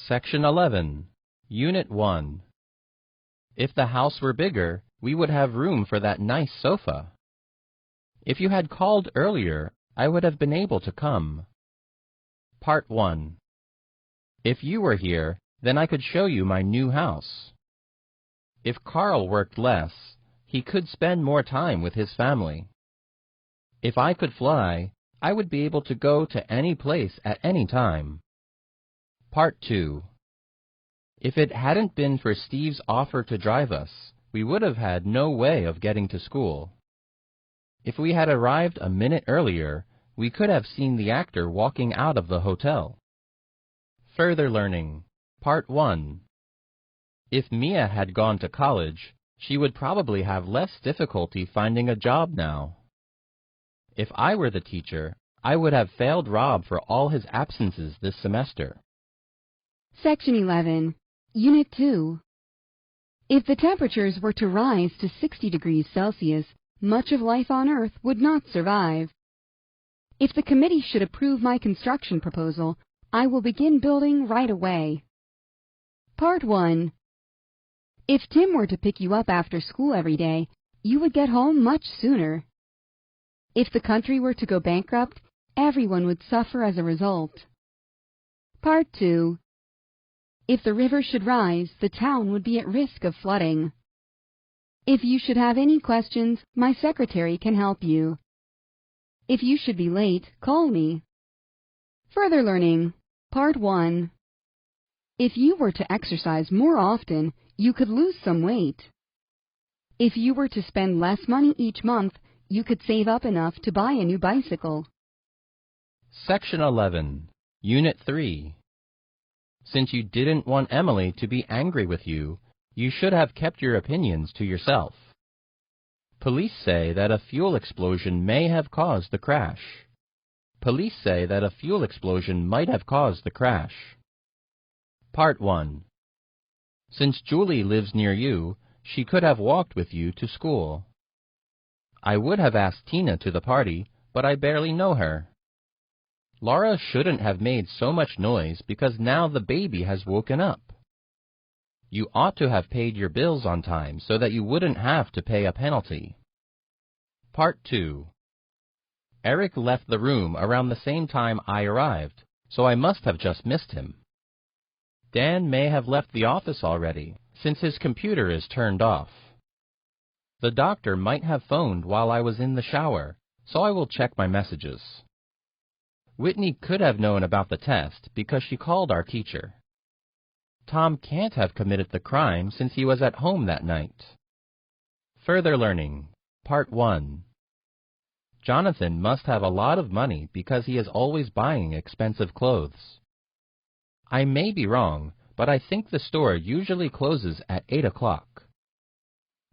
Section 11, Unit 1. If the house were bigger, we would have room for that nice sofa. If you had called earlier, I would have been able to come. Part 1. If you were here, then I could show you my new house. If Carl worked less, he could spend more time with his family. If I could fly, I would be able to go to any place at any time. Part 2. If it hadn't been for Steve's offer to drive us, we would have had no way of getting to school. If we had arrived a minute earlier, we could have seen the actor walking out of the hotel. Further learning. Part 1. If Mia had gone to college, she would probably have less difficulty finding a job now. If I were the teacher, I would have failed Rob for all his absences this semester. Section 11, Unit 2. If the temperatures were to rise to 60 degrees Celsius, much of life on Earth would not survive. If the committee should approve my construction proposal, I will begin building right away. Part 1. If Tim were to pick you up after school every day, you would get home much sooner. If the country were to go bankrupt, everyone would suffer as a result. Part 2. If the river should rise, the town would be at risk of flooding. If you should have any questions, my secretary can help you. If you should be late, call me. Further learning. Part 1. If you were to exercise more often, you could lose some weight. If you were to spend less money each month, you could save up enough to buy a new bicycle. Section 11, Unit 3. Since you didn't want Emily to be angry with you, you should have kept your opinions to yourself. Police say that a fuel explosion may have caused the crash. Police say that a fuel explosion might have caused the crash. Part 1. Since Julie lives near you, she could have walked with you to school. I would have asked Tina to the party, but I barely know her. Laura shouldn't have made so much noise because now the baby has woken up. You ought to have paid your bills on time so that you wouldn't have to pay a penalty. Part 2. Eric left the room around the same time I arrived, so I must have just missed him. Dan may have left the office already, since his computer is turned off. The doctor might have phoned while I was in the shower, so I will check my messages. Whitney could have known about the test because she called our teacher. Tom can't have committed the crime since he was at home that night. Further learning. Part 1. Jonathan must have a lot of money because he is always buying expensive clothes. I may be wrong, but I think the store usually closes at 8 o'clock.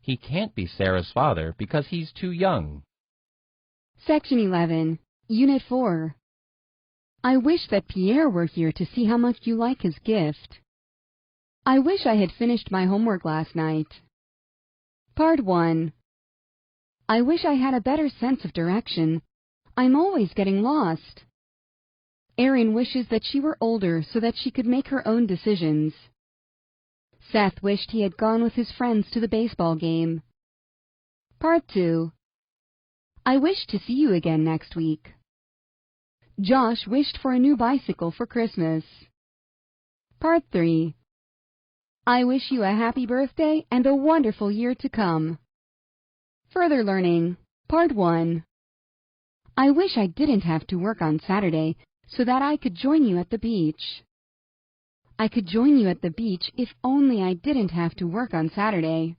He can't be Sarah's father because he's too young. Section 11, Unit 4. I wish that Pierre were here to see how much you like his gift. I wish I had finished my homework last night. Part 1. I wish I had a better sense of direction. I'm always getting lost. Erin wishes that she were older so that she could make her own decisions. Seth wished he had gone with his friends to the baseball game. Part 2. I wish to see you again next week. Josh wished for a new bicycle for Christmas. Part 3. I wish you a happy birthday and a wonderful year to come. Further learning. Part 1. I wish I didn't have to work on Saturday so that I could join you at the beach. I could join you at the beach if only I didn't have to work on Saturday.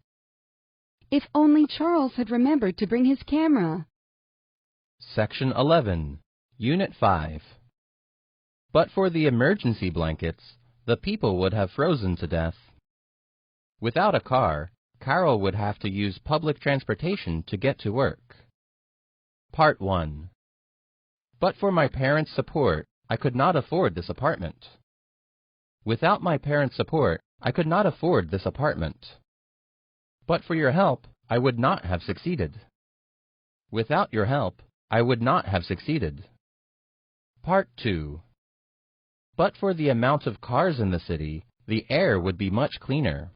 If only Charles had remembered to bring his camera. Section 11, Unit 5. But for the emergency blankets, the people would have frozen to death. Without a car, Carol would have to use public transportation to get to work. Part 1. But for my parents' support, I could not afford this apartment. Without my parents' support, I could not afford this apartment. But for your help, I would not have succeeded. Without your help, I would not have succeeded. Part 2. But for the amount of cars in the city, the air would be much cleaner.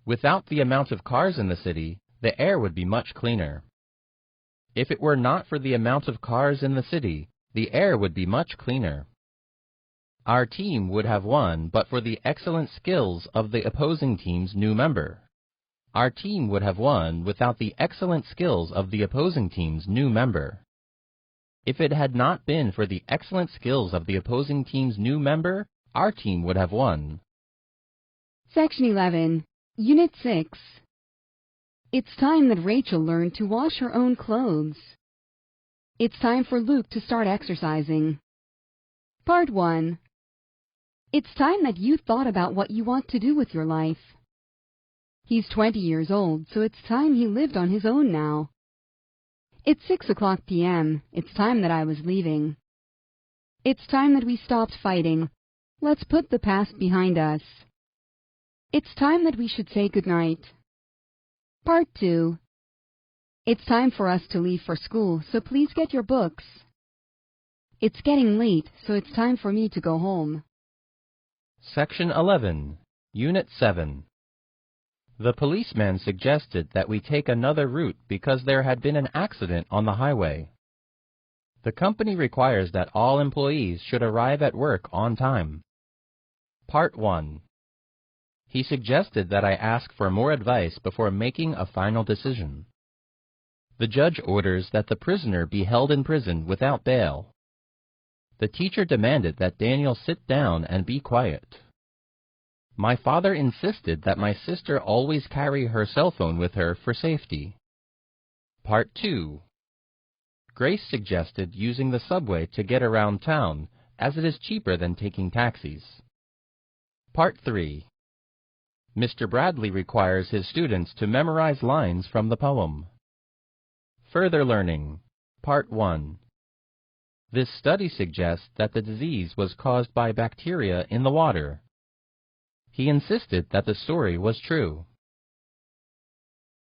Without the amount of cars in the city, the air would be much cleaner. If it were not for the amount of cars in the city, the air would be much cleaner. Our team would have won but for the excellent skills of the opposing team's new member. Our team would have won without the excellent skills of the opposing team's new member. If it had not been for the excellent skills of the opposing team's new member, our team would have won. Section 11, Unit 6. It's time that Rachel learned to wash her own clothes. It's time for Luke to start exercising. Part 1. It's time that you thought about what you want to do with your life. He's 20 years old, so it's time he lived on his own now. It's 6:00 p.m. It's time that I was leaving. It's time that we stopped fighting. Let's put the past behind us. It's time that we should say goodnight. Part 2. It's time for us to leave for school, so please get your books. It's getting late, so it's time for me to go home. Section 11, Unit 7. The policeman suggested that we take another route because there had been an accident on the highway. The company requires that all employees should arrive at work on time. Part 1. He suggested that I ask for more advice before making a final decision. The judge orders that the prisoner be held in prison without bail. The teacher demanded that Daniel sit down and be quiet. My father insisted that my sister always carry her cell phone with her for safety. Part 2. Grace suggested using the subway to get around town, as it is cheaper than taking taxis. Part 3. Mr. Bradley requires his students to memorize lines from the poem. Further learning. Part 1. This study suggests that the disease was caused by bacteria in the water. He insisted that the story was true.